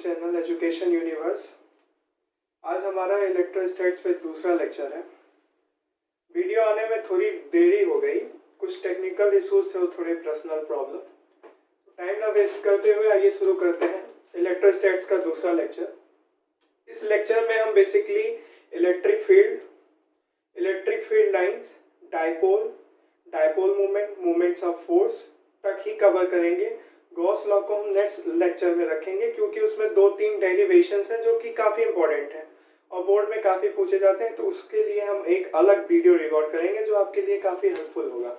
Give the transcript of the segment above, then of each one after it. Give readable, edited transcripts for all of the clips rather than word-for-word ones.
Channel education universe. आज हमारा electrostatics पे दूसरा लेक्चर है। वीडियो आने में थोड़ी देरी हो गई, कुछ टेक्निकल इश्यूज थे और थोड़े पर्सनल प्रॉब्लम। टाइम ना वेस्ट करते हुए आइए शुरू करते हैं इलेक्ट्रोस्टैटिक्स का दूसरा लेक्चर। इस लेक्चर में हम basically electric field lines, dipole movement, movements of force तक ही कवर करेंगे। गॉस लॉ को हम नेक्स्ट लेक्चर में रखेंगे क्योंकि उसमें 2-3 डेरिवेशंस हैं जो कि काफ़ी इंपॉर्टेंट हैं और बोर्ड में काफ़ी पूछे जाते हैं, तो उसके लिए हम एक अलग वीडियो रिकॉर्ड करेंगे जो आपके लिए काफ़ी हेल्पफुल होगा।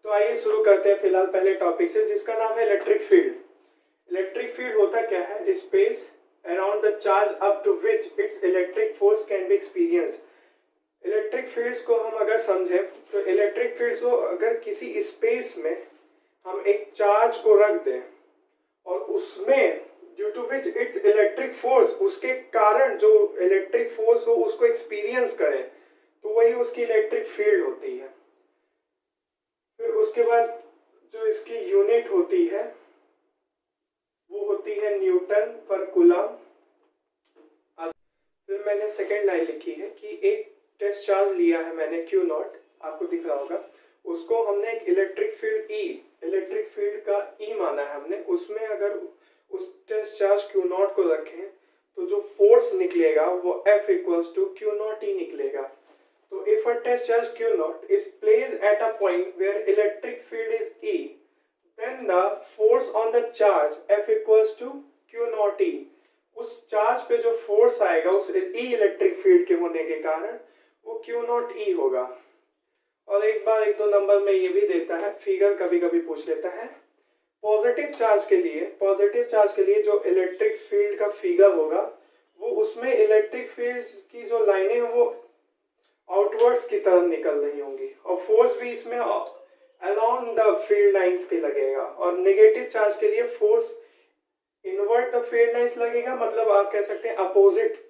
तो आइए शुरू करते हैं फिलहाल पहले टॉपिक से, जिसका नाम है इलेक्ट्रिक फील्ड। इलेक्ट्रिक फील्ड होता क्या है? Space around the charge up to which its electric force can be experienced. Electric fields को हम अगर समझें तो इलेक्ट्रिक फील्ड्स को अगर किसी स्पेस में हम एक चार्ज को रख दें और उसमें due to which its electric force, उसके कारण जो इलेक्ट्रिक फोर्स हो उसको एक्सपीरियंस करें, तो वही उसकी इलेक्ट्रिक फील्ड होती है। फिर उसके बाद जो इसकी यूनिट होती है वो होती है न्यूटन पर कूलम। फिर मैंने सेकेंड लाइन लिखी है कि एक टेस्ट चार्ज लिया है मैंने Q0, आपको दिख रहा होगा, उसको हमने एक इलेक्ट्रिक फील्ड का E माना है हमने। उसमें अगर उस टेस्ट चार्ज Q0 को रखें तो जो फोर्स निकलेगा वो F इक्वल्स टू Q0 निकलेगा। तो if a test charge Q0 is placed at a point where electric field is E, then the force on the charge F equals to Q0 उस charge पे जो force आएगा उस E electric field के होने के कारण वो Q0 होगा। और एक बार 1-2 नंबर में ये भी देता है, फिगर कभी कभी पूछ लेता है। पॉजिटिव चार्ज के लिए जो इलेक्ट्रिक फील्ड का फिगर होगा वो उसमें इलेक्ट्रिक फील्ड की जो लाइनें हैं वो आउटवर्ड्स की तरफ निकल रही होंगी और फोर्स भी इसमें अलोंग द फील्ड लाइंस पे लगेगा। और नेगेटिव चार्ज के लिए force invert the field lines लगेगा, मतलब आप कह सकते हैं अपोजिट।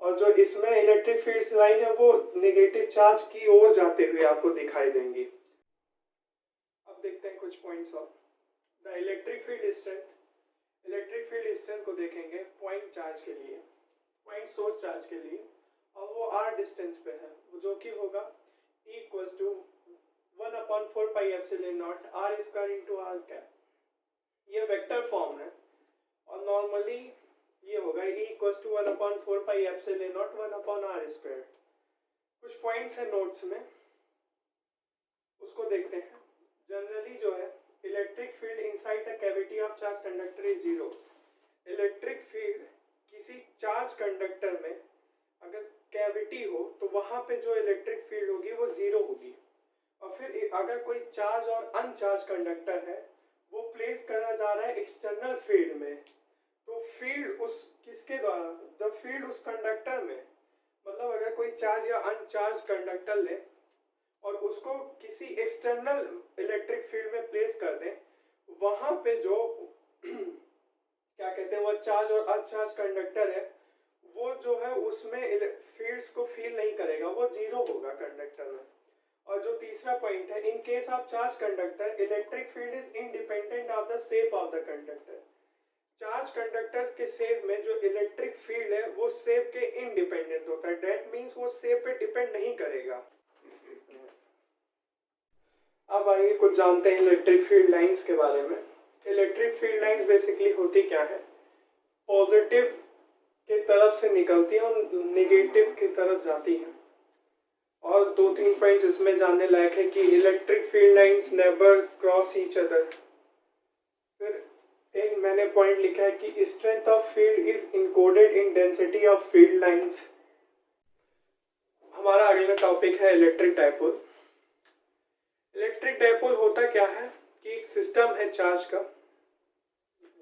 और जो इसमें इलेक्ट्रिक फील्ड लाइन है वो नेगेटिव चार्ज की ओर जाते हुए आपको दिखाई देंगी। अब देखते हैं कुछ points of the electric field strength को देखेंगे पॉइंट चार्ज के लिए, पॉइंट सोर्स चार्ज के लिए, और वो r डिस्टेंस पे है, जो कि होगा E equals to 1/4 pi epsilon naught r square into r cap. ये वेक्टर फॉर्म है और नॉर्मली ये होगा E equals to 1/4 pi epsilon naught 1/r square. कुछ पॉइंट्स है नोट्स में, उसको देखते हैं। जनरली जो है electric field inside the cavity of charge conductor is 0। Electric field किसी चार्ज कंडक्टर में अगर कैविटी हो तो वहां पे जो इलेक्ट्रिक फील्ड होगी वो 0 होगी। और फिर अगर कोई चार्ज और अनचार्ज कंडक्टर है वो प्लेस करा जा रहा है एक्सटर्नल फील्ड में, तो फील्ड उस किसके द्वारा, द फील्ड उस कंडक्टर में, मतलब अगर कोई चार्ज या अनचार्ज कंडक्टर ले और उसको किसी एक्सटर्नल इलेक्ट्रिक फील्ड में प्लेस कर दें, वहां पे जो क्या कहते हैं वो चार्ज और अनचार्ज कंडक्टर है वो जो है उसमें फील्ड्स को फील नहीं करेगा, वो 0 होगा कंडक्टर में। और जो तीसरा पॉइंट है, in case of charge conductor electric field is independent of the shape of the conductor. Charge conductors के शेप में जो इलेक्ट्रिक फील्ड है वो शेप के इंडिपेंडेंट होता है, दैट मींस वो शेप पे डिपेंड नहीं करेगा। अब आइए कुछ जानते हैं इलेक्ट्रिक फील्ड लाइंस के बारे में। इलेक्ट्रिक फील्ड लाइंस बेसिकली होती क्या है? पॉजिटिव की तरफ से निकलती है और नेगेटिव की तरफ जाती है। और 2-3 पॉइंट्स इसमें जानने लायक है कि electric field lines never cross each other. फिर एक मैंने पॉइंट लिखा है कि strength of field is encoded in density of field lines. हमारा अगला टॉपिक है इलेक्ट्रिक डाइपोल। इलेक्ट्रिक डाइपोल होता क्या है कि एक सिस्टम है चार्ज का,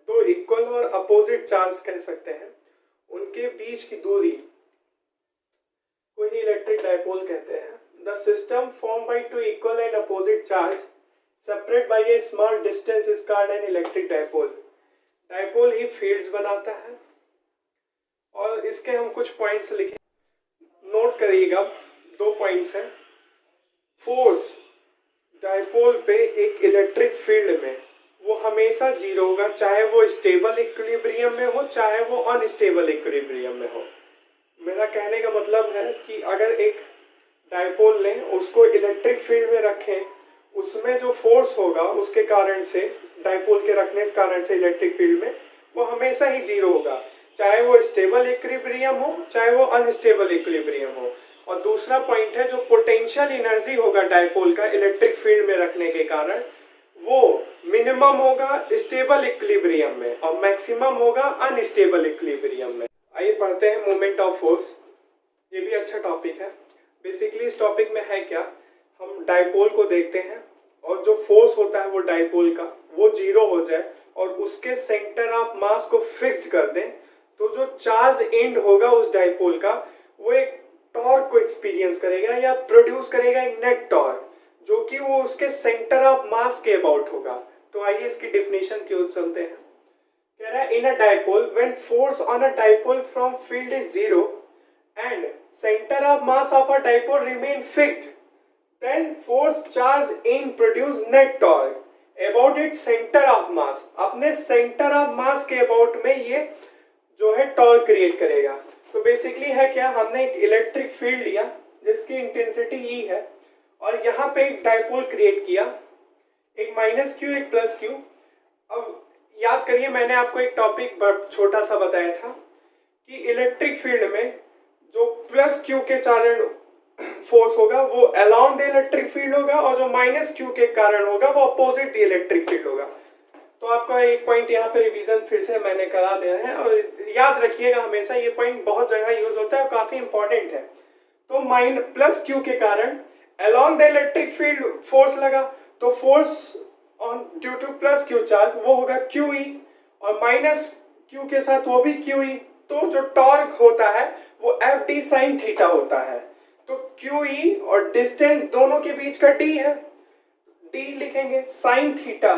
दो इक्वल और अपोजिट चार्ज कह सकते हैं, उनके बीच की दूरी को ही इलेक्ट्रिक डाइपोल कहते हैं। The system form by 2 equal and opposite charge separate by A small distance is called an electric dipole. Dipole he fields बनाता है और इसके हम कुछ पॉइंट्स लिखे, नोट करिएगा। 2 पॉइंट्स हैं। फोर्स डाइपोल पे एक इलेक्ट्रिक फील्ड में वो हमेशा जीरो होगा, चाहे वो स्टेबल इक्विलिब्रियम में हो चाहे वो अनस्टेबल इक्विलिब्रियम में हो। मेरा कहने का मतलब है कि अगर एक डायपोल लें, उसको इलेक्ट्रिक फील्ड में रखें, उसमें जो फोर्स होगा उसके कारण से, डायपोल के रखने के कारण से इलेक्ट्रिक फील्ड में, वो हमेशा ही जीरो होगा, चाहे वो स्टेबल इक्विलिब्रियम हो चाहे वो अनस्टेबल इक्विलिब्रियम हो। और दूसरा पॉइंट है, जो पोटेंशियल एनर्जी होगा डायपोल का इलेक्ट्रिक फील्ड में रखने के कारण, वो मिनिमम होगा स्टेबल इक्विलिब्रियम में और मैक्सिमम होगा अनस्टेबल इक्विलिब्रियम में। आइए पढ़ते हैं मोमेंट ऑफ फोर्स। ये भी अच्छा टॉपिक है। बेसिकली इस टॉपिक में है क्या, हम डायपोल को देखते हैं और जो फोर्स होता है वो डायपोल का वो जीरो हो जाए और उसके सेंटर ऑफ मास को फिक्स्ड कर दें, तो जो चार्ज एंड होगा उस डायपोल का वो एक टॉर्क को एक्सपीरियंस करेगा या प्रोड्यूस करेगा एक नेट टॉर्क, जो कि वो उसके सेंटर ऑफ मास के अबाउट होगा। तो आइए इसकी डेफिनेशन की ओर चलते हैं। कह रहा है in a dipole when force on a dipole from field is zero and centre of mass of a dipole remain fixed, then force charge in produce net torque about its center of mass। अपने center of mass के about में ये जो है torque create करेगा। तो basically है क्या, हमने एक इलेक्ट्रिक फील्ड लिया जिसकी इंटेंसिटी E है और यहाँ पे एक डायपोल क्रिएट किया, एक माइनस क्यू एक प्लस क्यू। अब याद करिए मैंने आपको एक टॉपिक छोटा सा बताया था कि इलेक्ट्रिक फील्ड में जो प्लस क्यू के कारण फोर्स होगा वो अलाउंड द इलेक्ट्रिक फील्ड होगा और जो माइनस क्यू के कारण होगा वो अपोजिट द इलेक्ट्रिक फील्ड होगा। तो आपका एक पॉइंट यहाँ पे रिवीजन फिर से मैंने करा दिया है और याद रखिएगा हमेशा, ये पॉइंट बहुत जगह यूज होता है और काफी इंपॉर्टेंट है। तो प्लस क्यू के कारण अलाउंड द इलेक्ट्रिक फील्ड फोर्स लगा, तो force on due two plus Q charge वो होगा क्यू ई और माइनस क्यू के साथ वो भी क्यू ई। तो जो टॉर्क होता है वो एफ डी साइन थीटा होता है। तो क्यू ई और डिस्टेंस दोनों के बीच का डी है, डी लिखेंगे साइन थीटा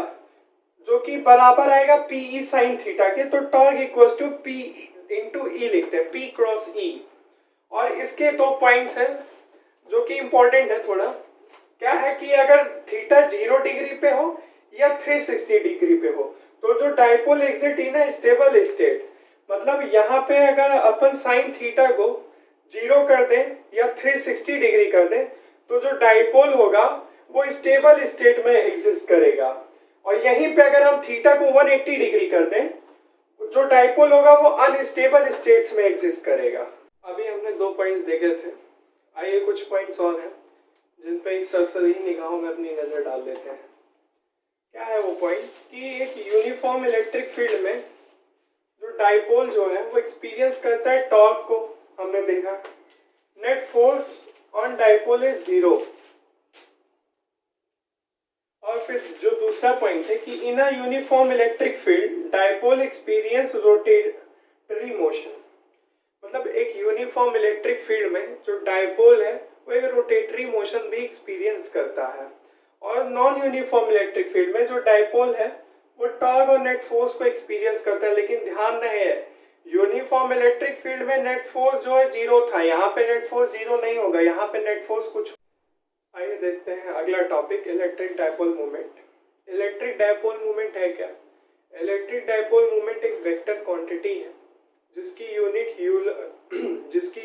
जो कि बराबर आएगा पी ई साइन थीटा के। तो torque equals to P into E लिखते हैं, पी क्रॉस ई। और इसके दो पॉइंट्स हैं जो कि इंपॉर्टेंट है थोड़ा। क्या है कि अगर थीटा 0 डिग्री पे हो या 360 डिग्री पे हो, तो जो डायपोल एग्जिट इन है स्टेबल स्टेट, मतलब यहाँ पे अगर अपन साइन थीटा को 0 कर दें या 360 डिग्री कर दें, तो जो डायपोल होगा वो स्टेबल स्टेट में एग्जिस्ट करेगा। और यहीं पे अगर हम थीटा को 180 डिग्री कर दें, जो डायपोल होगा वो अनस्टेबल स्टेट्स में एग्जिस्ट करेगा। अभी हमने दो पॉइंट्स देखे थे, आइए कुछ पॉइंट्स और हैं जिन पे एक सरसरी निगाहों में अपनी नजर डाल देते हैं। क्या है वो पॉइंट्स कि एक यूनिफॉर्म इलेक्ट्रिक फील्ड में जो डायपोल जो है वो एक्सपीरियंस करता है टॉर्क को, हमने देखा net force on dipole is zero. और फिर जो दूसरा पॉइंट है कि in a uniform electric field dipole experience rotatory motion, मतलब एक यूनिफॉर्म इलेक्ट्रिक फील्ड में जो डायपोल है वो एक रोटेटरी मोशन भी एक्सपीरियंस करता है। और नॉन यूनिफॉर्म इलेक्ट्रिक फील्ड में जो डायपोल है वो टॉर्क और नेट फोर्स को एक्सपीरियंस करता है। लेकिन ध्यान रहे यूनिफॉर्म इलेक्ट्रिक फील्ड में नेट फोर्स जो है जीरो था, यहाँ पे नेट फोर्स जीरो नहीं होगा, यहाँ पे नेट फोर्स कुछ। आइए देखते हैं अगला topic, electric dipole movement. Electric dipole movement है क्या? इलेक्ट्रिक डायपोल मूवमेंट एक वेक्टर क्वांटिटी है जिसकी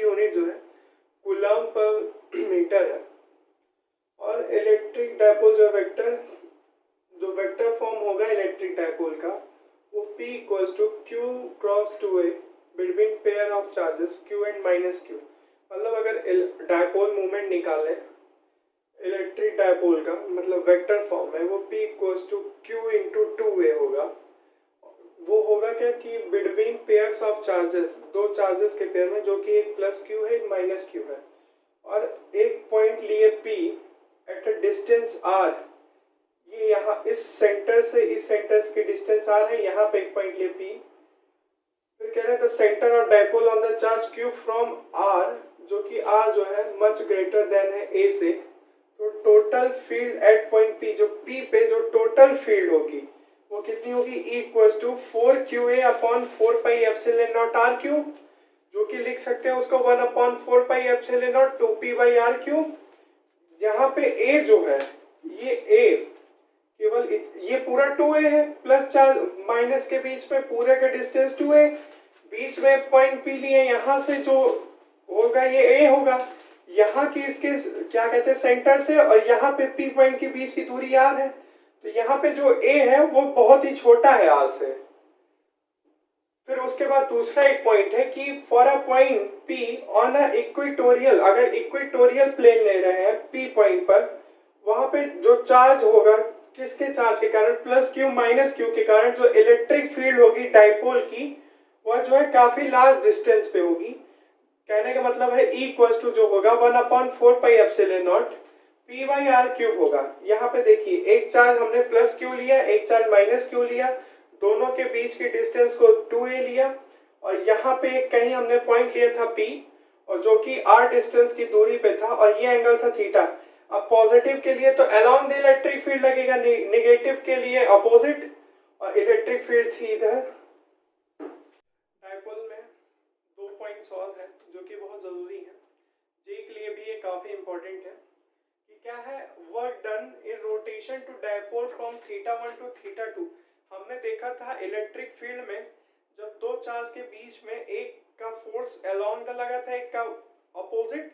यूनिट जो है कूलम पर मीटर है। और इलेक्ट्रिक डायपोल जो वेक्टर फॉर्म होगा इलेक्ट्रिक डायपोल का वो P equals to Q cross 2A between pair of charges Q and minus Q। मतलब अगर डायपोल मूवमेंट निकाले इलेक्ट्रिक डायपोल का, मतलब वेक्टर फॉर्म है, वो P equals to Q into 2A होगा। वो होगा क्या कि बिटवीन पेयर्स ऑफ चार्जेस, दो चार्जेस के पेयर में, जो कि एक प्लस Q है एक माइनस Q है। और एक पॉइंट लिए P at a distance R, ये यहाँ इस सेंटर से इस सेंटर की डिस्टेंस R है, यहाँ पे एक पॉइंट लिए P। फिर कह रहे हैं the centre of dipole on the charge Q from R, जो कि R जो है मच ग्रेटर देन है A से। तो total field at point P, जो P पे जो टोटल फील्ड होगी वो कितनी होगी? E equals to 4QA upon 4 pi epsilon naught R cube, जो कि लिख सकते हैं उसको 1 upon 4 pi epsilon naught 2P by R cube. जहाँ पे A जो है ये A केवल ये पूरा 2a है, प्लस चार्ज माइनस के बीच में पूरे का डिस्टेंस 2a, बीच में पॉइंट P लिए, यहाँ से जो होगा ये a होगा, यहाँ की इसके क्या कहते हैं सेंटर से और यहाँ पे P पॉइंट के बीच की दूरी r है, तो यहाँ पे जो a है वो बहुत ही छोटा है r से। फिर उसके बाद दूसरा एक पॉइंट है कि for a point P on a equatorial, अगर इक्वेटोरियल प्लेन ले रहे हैं P पॉइंट पर, वहां पे जो चार्ज होगा, किसके चार्ज के कारण, प्लस क्यू माइनस क्यू के कारण जो इलेक्ट्रिक फील्ड होगी डाइपोल की, वह जो है काफी लार्ज डिस्टेंस पे होगी। कहने का मतलब है E इक्वल्स टू जो होगा 1/4πε0 P बाई आर क्यूब होगा। यहाँ पे देखिए एक चार्ज हमने प्लस क्यू लिया, एक चार्ज माइनस क्यू लिया, दोनों के बीच की डिस्टेंस को 2a लिया, और यहाँ पे कहीं हमने पॉइंट लिया था P, और जो कि r डिस्टेंस की दूरी पे था, और ये एंगल था थीटा। अब पॉजिटिव के लिए तो अलोंग द इलेक्ट्रिक फील्ड लगेगा, नेगेटिव के लिए अपोजिट, और इलेक्ट्रिक फील्ड थी इधर। डाइपोल में 2 पॉइंट्स और हैं जो कि बहुत जरूरी है, जे के लिए भी ये काफी इंपॉर्टेंट है कि क्या है, work done in rotation to dipole from θ1 to θ2। हमने देखा था इलेक्ट्रिक फील्ड में जब दो चार्ज के बीच में एक का फोर्स अलोंग द लगा था, एक का अपोजिट,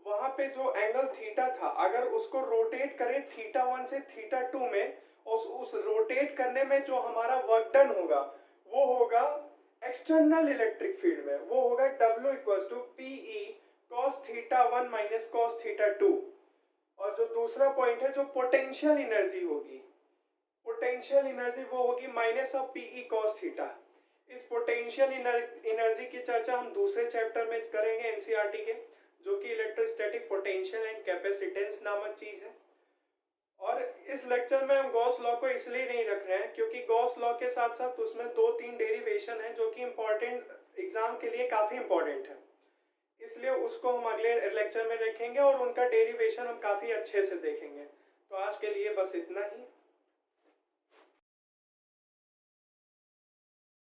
वहां पे जो एंगल थीटा था, अगर उसको रोटेट करें θ1 से θ2 में, और उस रोटेट करने में जो हमारा वर्क डन होगा वो होगा एक्सटर्नल इलेक्ट्रिक फील्ड में, वो होगा W equals to PE cos θ1 minus cos θ2। और जो दूसरा पॉइंट है, जो पोटेंशियल एनर्जी होगी, पोटेंशियल एनर्जी वो होगी minus of PE cos theta. इस पोटेंशियल एनर्जी की चर्चा हम दूसरे चैप्टर में करेंगे एनसीईआरटी के, जो कि इलेक्ट्रोस्टैटिक पोटेंशियल एंड कैपेसिटेंस नामक चीज है। और इस लेक्चर में हम गॉस लॉ को इसलिए नहीं रख रहे हैं क्योंकि गॉस लॉ के साथ साथ उसमें 2-3 डेरिवेशन है जो कि इम्पोर्टेंट एग्जाम के लिए काफी इम्पोर्टेंट है, इसलिए उसको हम अगले लेक्चर में देखेंगे और उनका डेरिवेशन हम काफी अच्छे से देखेंगे। तो आज के लिए बस इतना ही।